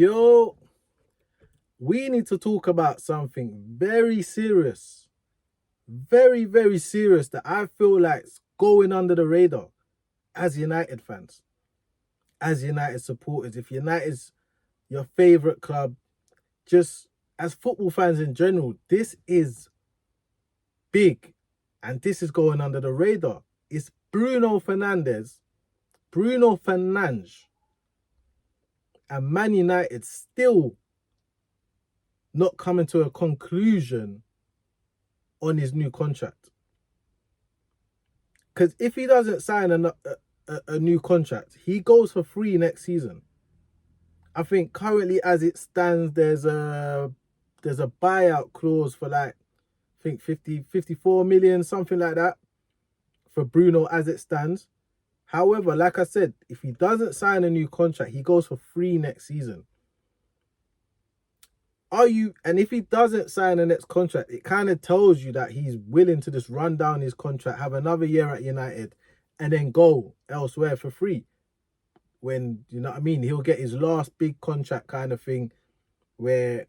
Yo, we need to talk about something very serious. Very, very serious that I feel like's going under the radar as United fans, as United supporters. If United's your favourite club, just as football fans in general, this is big and this is going under the radar. It's Bruno Fernandes, and Man United still not coming to a conclusion on his new contract. Because if he doesn't sign a new contract, he goes for free next season. I think currently as it stands, there's a buyout clause for like, I think 54 million, something like that, for Bruno as it stands. However, like I said, if he doesn't sign a new contract, he goes for free next season. And if he doesn't sign the next contract, it kind of tells you that he's willing to just run down his contract, have another year at United, and then go elsewhere for free. When, you know what I mean, he'll get his last big contract kind of thing where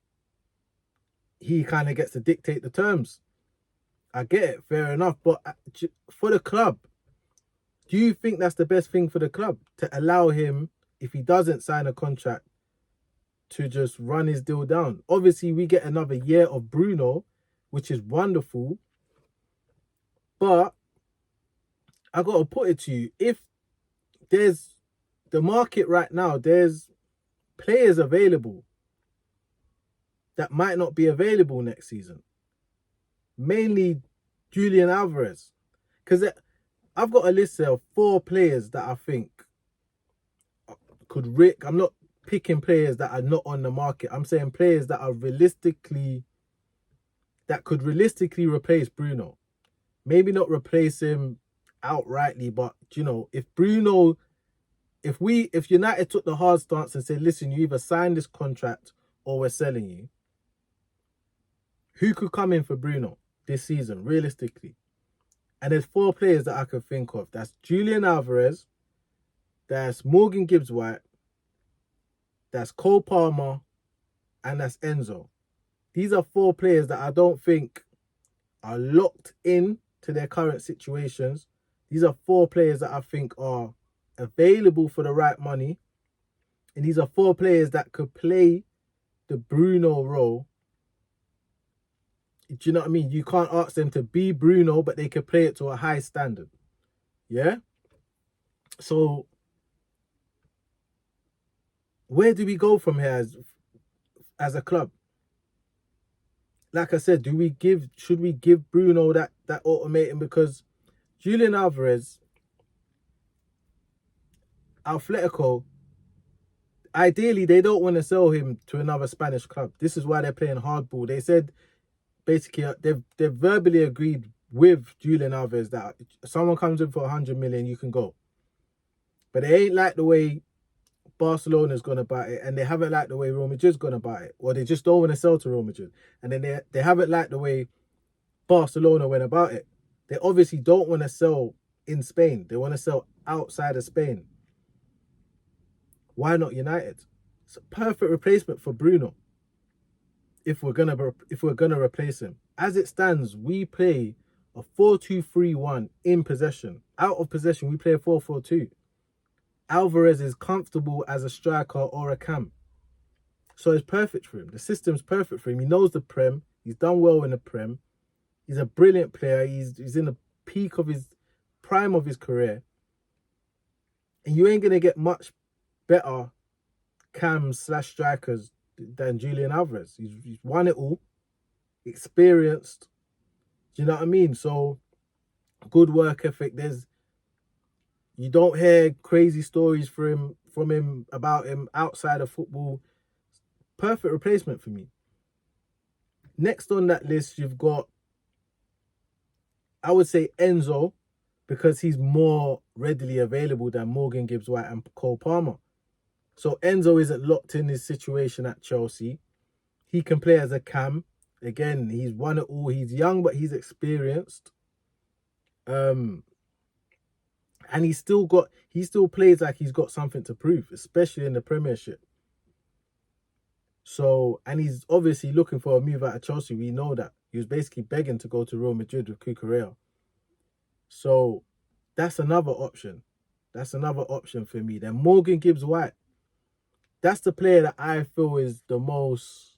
he kind of gets to dictate the terms. I get it, fair enough. But for the club, do you think that's the best thing for the club? To allow him, if he doesn't sign a contract, to just run his deal down? Obviously, we get another year of Bruno, which is wonderful. But I got to put it to you, if there's the market right now, there's players available that might not be available next season. Mainly Julian Alvarez. Because I've got a list there of 4 players that I think could Rick. I'm not picking players that are not on the market. I'm saying players that are that could realistically replace Bruno. Maybe not replace him outrightly, but you know, if United took the hard stance and said, listen, you either sign this contract or we're selling you, who could come in for Bruno this season, realistically? And there's 4 players that I could think of. That's Julian Alvarez, that's Morgan Gibbs-White, that's Cole Palmer, and that's Enzo. These are 4 players that I don't think are locked in to their current situations. These are 4 players that I think are available for the right money. And these are 4 players that could play the Bruno role. Do you know what I mean? You can't ask them to be Bruno, but they could play it to a high standard. Yeah? So, where do we go from here as a club? Like I said, should we give Bruno that ultimatum? Because Julian Alvarez, Atletico, ideally they don't want to sell him to another Spanish club. This is why they're playing hardball. They said basically they've verbally agreed with Julian Alvarez that if someone comes in for 100 million, you can go. But they ain't like the way Barcelona's gone about it, and they haven't liked the way Real Madrid's gone about it, or they just don't want to sell to Real Madrid. And then they haven't liked the way Barcelona went about it. They obviously don't want to sell in Spain. They want to sell outside of Spain. Why not United? It's a perfect replacement for Bruno. If we're gonna replace him, as it stands, we play a 4-2-3-1 in possession. Out of possession, we play a 4-4-2. Alvarez is comfortable as a striker or a cam. So it's perfect for him. The system's perfect for him. He knows the Prem. He's done well in the Prem. He's a brilliant player. He's in the peak of his prime of his career. And you ain't going to get much better cams/strikers than Julian Alvarez. He's won it all. Experienced. Do you know what I mean? So, good work ethic. You don't hear crazy stories from him about him outside of football. Perfect replacement for me. Next on that list, you've got, I would say, Enzo, because he's more readily available than Morgan Gibbs-White and Cole Palmer. So Enzo isn't locked in his situation at Chelsea. He can play as a cam. Again, he's won it all. He's young, but he's experienced. And he still plays like he's got something to prove, especially in the Premiership. So, and he's obviously looking for a move out of Chelsea. We know that. He was basically begging to go to Real Madrid with Cucurella. So, that's another option. That's another option for me. Then Morgan Gibbs-White. That's the player that I feel is the most...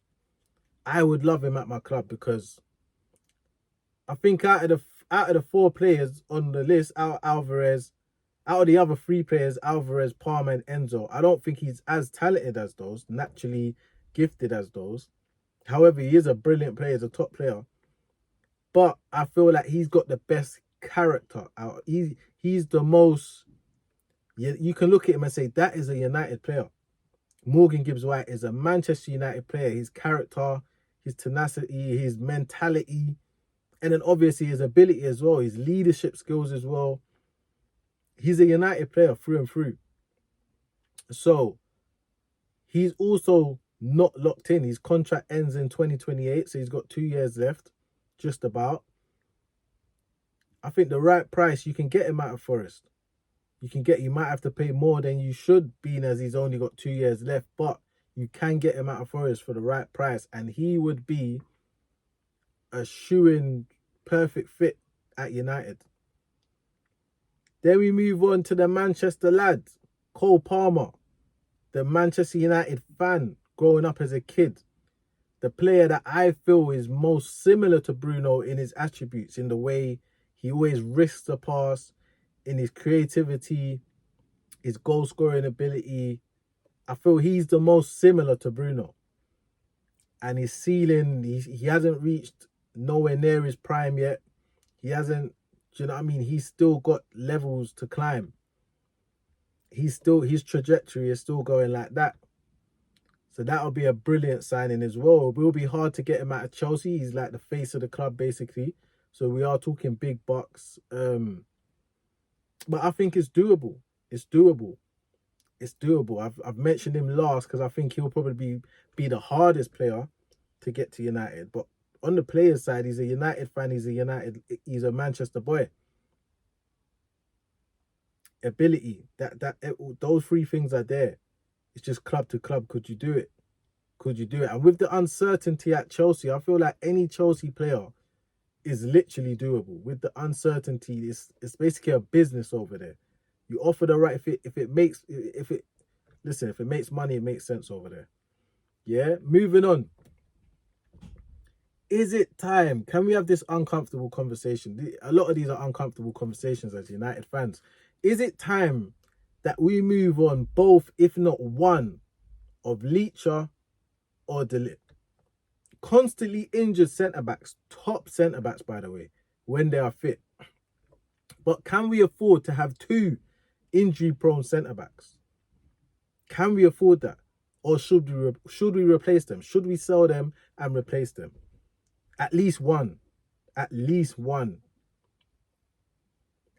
I would love him at my club, because I think out of the 4 players on the list, out of the other 3 players, Alvarez, Palmer, and Enzo, I don't think he's as talented as those, naturally gifted as those. However, he is a brilliant player, he's a top player. But I feel like he's got the best character out. He's the most... You can look at him and say, that is a United player. Morgan Gibbs-White is a Manchester United player. His character, his tenacity, his mentality, and then obviously his ability as well, his leadership skills as well. He's a United player through and through. So he's also not locked in. His contract ends in 2028, so he's got 2 years left, just about. I think the right price, you can get him out of Forest. You might have to pay more than you should, being as he's only got 2 years left, but you can get him out of Forest for the right price, and he would be a shoo-in perfect fit at United. Then we move on to the Manchester lad, Cole Palmer, the Manchester United fan growing up as a kid. The player that I feel is most similar to Bruno in his attributes, in the way he always risks the pass, in his creativity, his goal-scoring ability. I feel he's the most similar to Bruno. And his ceiling, he hasn't reached nowhere near his prime yet. He hasn't, do you know what I mean? He's still got levels to climb. His trajectory is still going like that. So that'll be a brilliant signing as well. It will be hard to get him out of Chelsea. He's like the face of the club, basically. So we are talking big bucks. But I think it's doable. It's doable. I've mentioned him last because I think he'll probably be the hardest player to get to United. But on the player's side, he's a United fan. He's a Manchester boy. Ability, those 3 things are there. It's just club to club. Could you do it? And with the uncertainty at Chelsea, I feel like any Chelsea player is literally doable. With the uncertainty, it's basically a business over there. You offer the right fit. If it makes money, it makes sense over there. Yeah. Moving on. Is it time? Can we have this uncomfortable conversation? A lot of these are uncomfortable conversations as United fans. Is it time that we move on both, if not one, of Licha or De Ligt? Constantly injured centre-backs, top centre-backs, by the way, when they are fit. But can we afford to have 2 injury-prone centre-backs? Can we afford that? Or should we replace them? Should we sell them and replace them? At least one.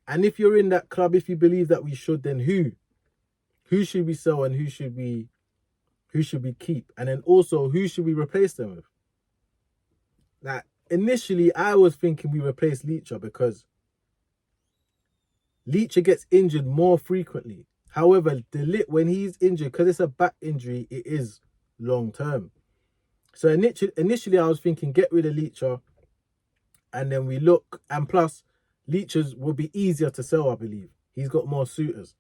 And if you're in that club, if you believe that we should, then who? Who should we sell and who should we keep? And then also, who should we replace them with? Now, initially, I was thinking we replace Licha because Licha gets injured more frequently. However, De Ligt, when he's injured, because it's a back injury, it is long term. So initially, I was thinking get rid of Licha, and then we look, and plus, Licha's will be easier to sell, I believe. He's got more suitors.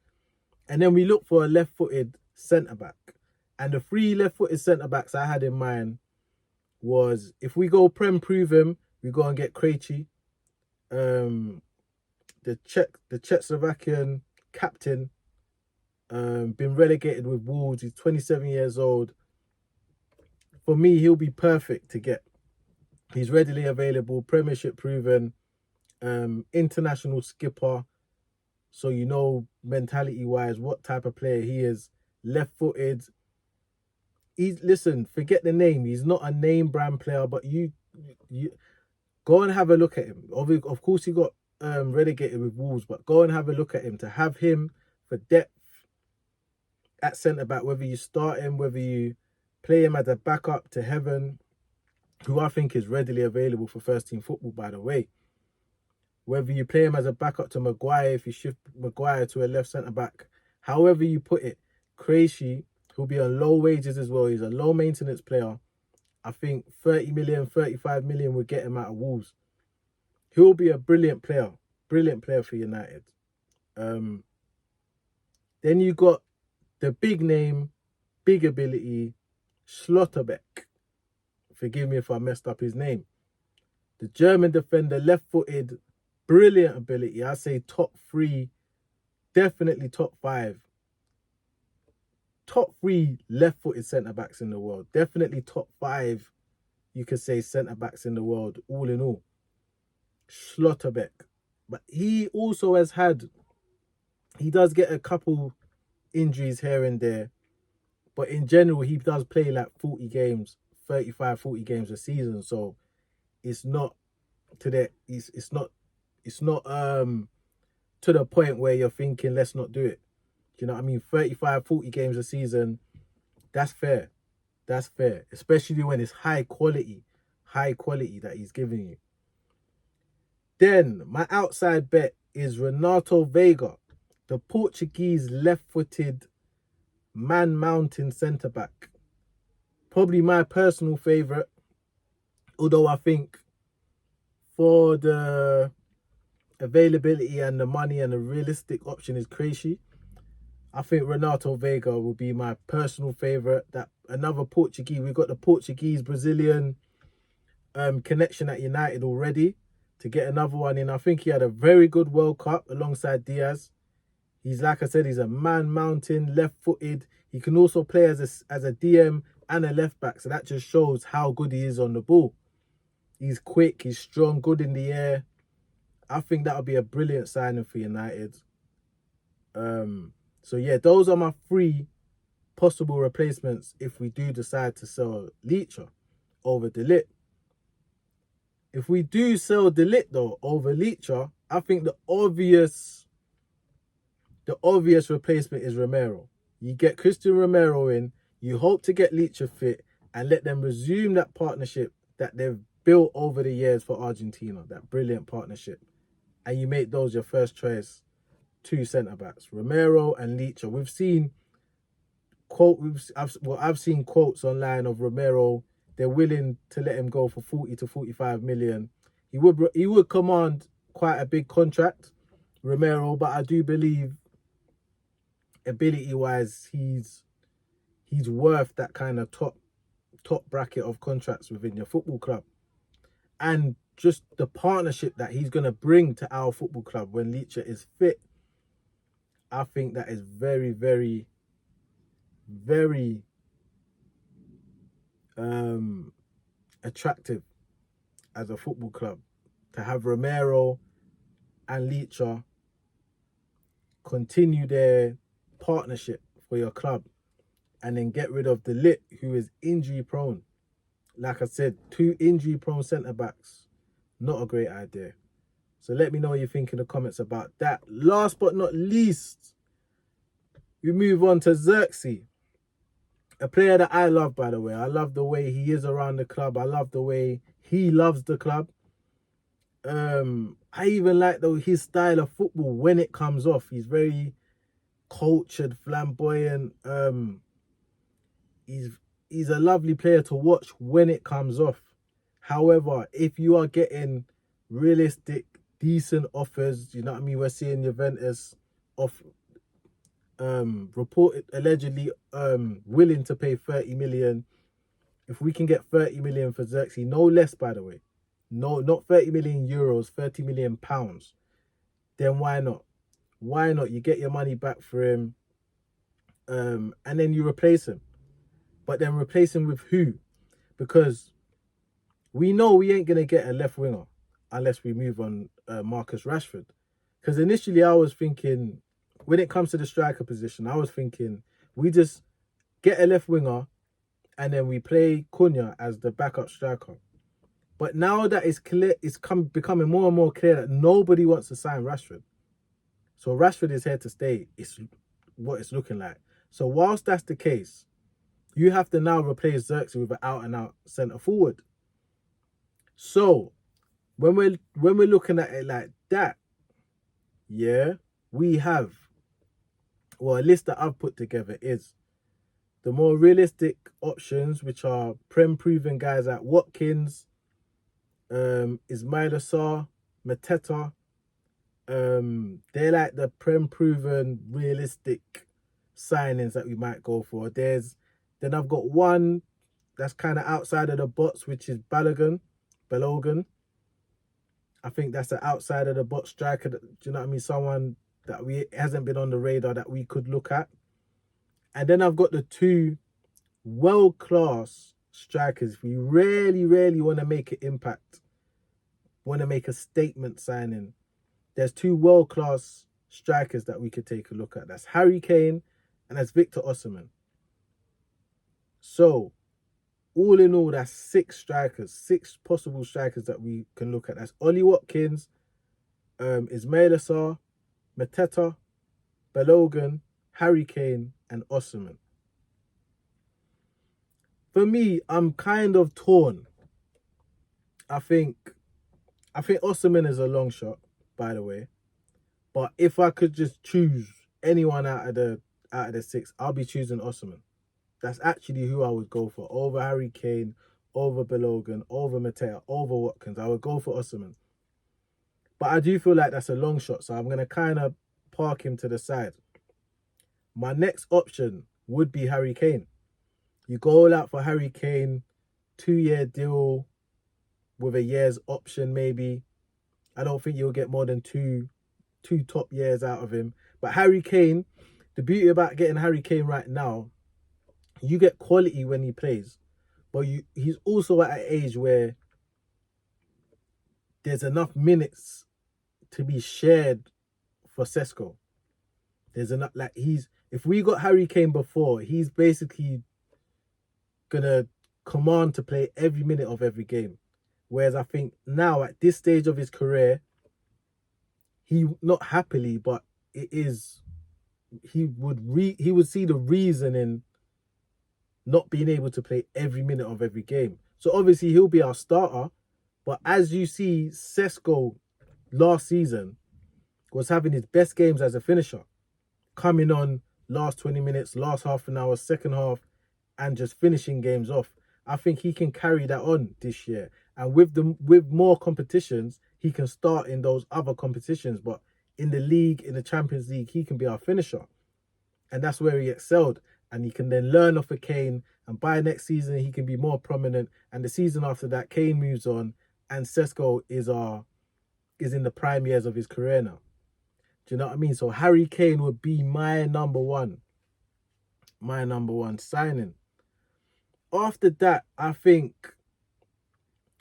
And then we look for a left-footed centre-back. And the 3 left-footed centre-backs I had in mind was, if we go Prem proven, we go and get Krejci, the Czechoslovakian captain, been relegated with Wolves. He's 27 years old. For me, he'll be perfect to get. He's readily available, Premiership proven, international skipper. So you know, mentality-wise, what type of player he is. Left-footed. Listen, forget the name. He's not a name brand player, but you go and have a look at him. Of course, he got relegated with Wolves, but go and have a look at him. To have him for depth at centre-back, whether you start him, whether you play him as a backup to Heaven, who I think is readily available for first-team football, by the way. Whether you play him as a backup to Maguire, if you shift Maguire to a left centre-back, however you put it, Krejci, He'll be on low wages as well. He's a low maintenance player. I think 30 million, 35 million would get him out of Wolves. He'll be a brilliant player for United. Then you got the big name, big ability, Schlotterbeck. Forgive me if I messed up his name. The German defender, left-footed, brilliant ability. I say top 3, definitely top 5. Top 3 left-footed centre-backs in the world. Definitely top 5, you could say, centre-backs in the world, all in all. Schlotterbeck. But he also has had, he does get a couple injuries here and there. But in general, he does play like 40 games, 35, 40 games a season. So it's not to the, it's not to the point where you're thinking, let's not do it. You know what I mean? 35, 40 games a season, that's fair. That's fair. Especially when it's high quality that he's giving you. Then, my outside bet is Renato Veiga, the Portuguese left-footed man-mountain centre-back. Probably my personal favourite. Although I think for the availability and the money and the realistic option is crazy, I think Renato Veiga will be my personal favourite. That another Portuguese, we've got the Portuguese-Brazilian connection at United already. To get another one in, I think he had a very good World Cup alongside Diaz. He's, like I said, he's a man-mountain, left-footed. He can also play as a DM and a left-back, so that just shows how good he is on the ball. He's quick, he's strong, good in the air. I think that would be a brilliant signing for United. So yeah, those are my 3 possible replacements if we do decide to sell Licha over De Ligt. If we do sell De Ligt though over Licha, I think the obvious replacement is Romero. You get Christian Romero in, you hope to get Licha fit and let them resume that partnership that they've built over the years for Argentina, that brilliant partnership. And you make those your first choice 2 centre-backs, Romero and Licha. I've seen quotes online of Romero. They're willing to let him go for 40 to 45 million. He would command quite a big contract, Romero, but I do believe ability-wise, he's worth that kind of top bracket of contracts within your football club. And just the partnership that he's going to bring to our football club when Licha is fit, I think that is very, very, very attractive as a football club to have Romero and Licha continue their partnership for your club and then get rid of De Ligt, who is injury prone. Like I said, 2 injury prone centre backs, not a great idea. So let me know what you think in the comments about that. Last but not least, we move on to Zirkzee. A player that I love, by the way. I love the way he is around the club. I love the way he loves the club. I even like his style of football when it comes off. He's very cultured, flamboyant. He's a lovely player to watch when it comes off. However, if you are getting realistic, decent offers, you know what I mean? We're seeing Juventus reported allegedly willing to pay 30 million. If we can get 30 million for Zirkzee, no less, by the way. No, not 30 million euros, 30 million pounds. Then why not? Why not? You get your money back for him, and then you replace him. But then replace him with who? Because we know we ain't going to get a left winger unless we move on Marcus Rashford. Because initially I was thinking, when it comes to the striker position, I was thinking we just get a left winger and then we play Cunha as the backup striker. But now that it's clear, it's becoming more and more clear that nobody wants to sign Rashford. So Rashford is here to stay. It's what it's looking like. So whilst that's the case, you have to now replace Zirkzee with an out-and-out centre forward. So when we're looking at it like that, yeah, we have, well, a list that I've put together is the more realistic options, which are Prem-proven guys like Watkins, Ismail Assar, Mateta, they're like the Prem-proven realistic signings that we might go for. Then I've got one that's kind of outside of the box, which is Balogun. I think that's an outside of the box striker. Do you know what I mean? Someone that hasn't been on the radar that we could look at. And then I've got the two world-class strikers. If we really, really want to make an impact, want to make a statement signing, there's two world-class strikers that we could take a look at. That's Harry Kane and that's Victor Osimhen. So, all in all, that's six possible strikers that we can look at. That's Ollie Watkins, Ismail Assar, Mateta, Balogun, Harry Kane, and Osimhen. For me, I'm kind of torn. I think Osimhen is a long shot, by the way. But if I could just choose anyone out of the six, I'll be choosing Osimhen. That's actually who I would go for over Harry Kane, over Balogun, over Mateta, over Watkins. I would go for Osimhen. But I do feel like that's a long shot, so I'm going to kind of park him to the side. My next option would be Harry Kane. You go all out for Harry Kane, 2-year deal with a year's option maybe. I don't think you'll get more than two top years out of him. But Harry Kane, the beauty about getting Harry Kane right now, you get quality when he plays. But he's also at an age where there's enough minutes to be shared for Sesko. There's enough, if we got Harry Kane before, he's basically gonna command to play every minute of every game. Whereas I think now at this stage of his career, he not happily, but it is he would see the reason in not being able to play every minute of every game. So obviously he'll be our starter, but as you see, Sesko last season was having his best games as a finisher, coming on last 20 minutes, last half an hour, second half, and just finishing games off. I think he can carry that on this year. And with more competitions, he can start in those other competitions. But in the league, in the Champions League, he can be our finisher. And that's where he excelled. And he can then learn off of Kane. And by next season, he can be more prominent. And the season after that, Kane moves on. And Sesko is in the prime years of his career now. Do you know what I mean? So Harry Kane would be my number one signing. After that, I think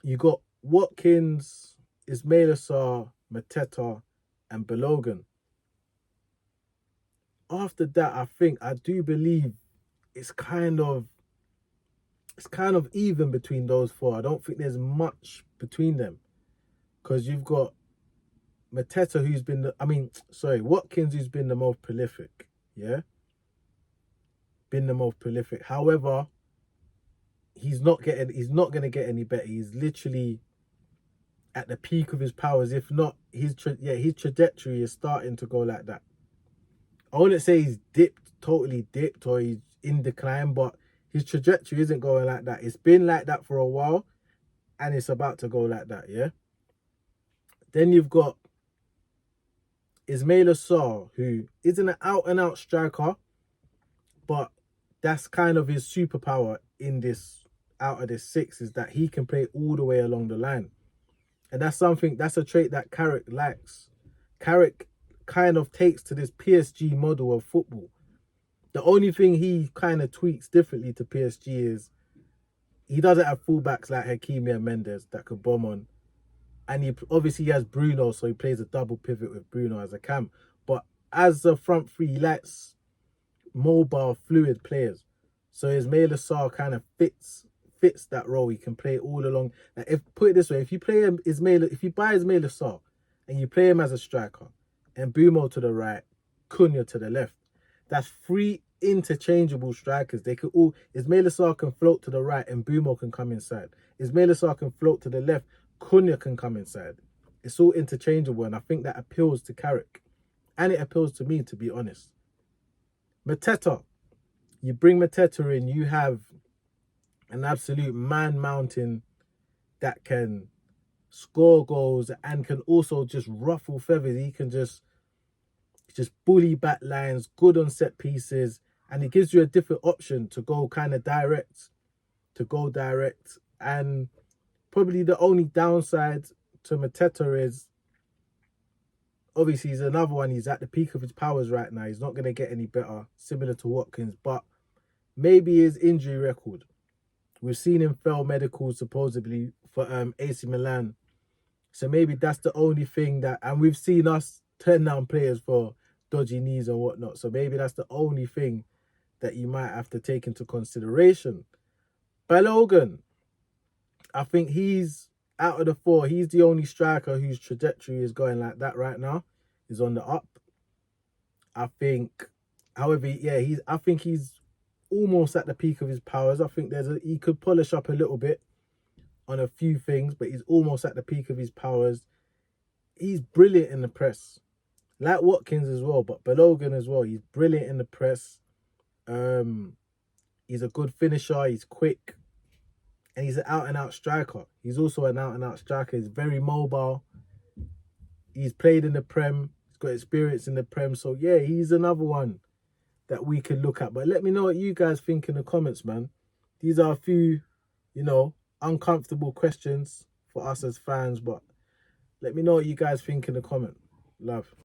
you got Watkins, Ismail Assar, Mateta, and Balogun. After that, I do believe it's kind of even between those four. I don't think there's much between them. Because you've got Mateta, Watkins, who's been the most prolific. Yeah? Been the most prolific. However, he's not going to get any better. He's literally at the peak of his powers. If not, his trajectory is starting to go like that. I wouldn't say he's totally dipped, or he's in decline, but his trajectory isn't going like that. It's been like that for a while, and it's about to go like that, yeah? Then you've got Ismail Assar, who isn't an out-and-out striker, but that's kind of his superpower out of this six, is that he can play all the way along the line. And that's a trait that Carrick likes. Carrick kind of takes to this PSG model of football. The only thing he kind of tweaks differently to PSG is he doesn't have fullbacks like Hakimi and Mendes that could bomb on. And he obviously has Bruno, so he plays a double pivot with Bruno as a cam. But as a front three, he likes mobile, fluid players. So Ismail Assar kind of fits that role. He can play all along. Put it this way, if you buy Ismail Assar and you play him as a striker, and Bumo to the right, Cunha to the left, that's three interchangeable strikers. Ismail Assar can float to the right and Bumo can come inside. Ismail Assar can float to the left, Cunha can come inside. It's all interchangeable, and I think that appeals to Carrick. And it appeals to me, to be honest. Mateta, You bring Mateta in, you have an absolute man mountain that can score goals and can also just ruffle feathers. He can just bully back lines, good on set pieces, and it gives you a different option to go kind of direct, And probably the only downside to Mateta is, obviously, he's another one. He's at the peak of his powers right now. He's not going to get any better, similar to Watkins. But maybe his injury record. We've seen him fail medicals supposedly for AC Milan. So maybe that's the only thing that... And we've seen us turn down players for dodgy knees and whatnot. So maybe that's the only thing that you might have to take into consideration. Balogun, I think he's... out of the four, he's the only striker whose trajectory is going like that right now. He's on the up. I think, however, yeah, I think he's almost at the peak of his powers. I think he could polish up a little bit on a few things, but he's almost at the peak of his powers. He's brilliant in the press, like Watkins as well, but Balogun as well. He's brilliant in the press. He's a good finisher. He's quick. And he's an out-and-out striker. He's also an out-and-out striker. He's very mobile. He's played in the Prem. He's got experience in the Prem. So, yeah, he's another one that we could look at. But let me know what you guys think in the comments, man. These are a few, uncomfortable questions for us as fans. But let me know what you guys think in the comment. Love.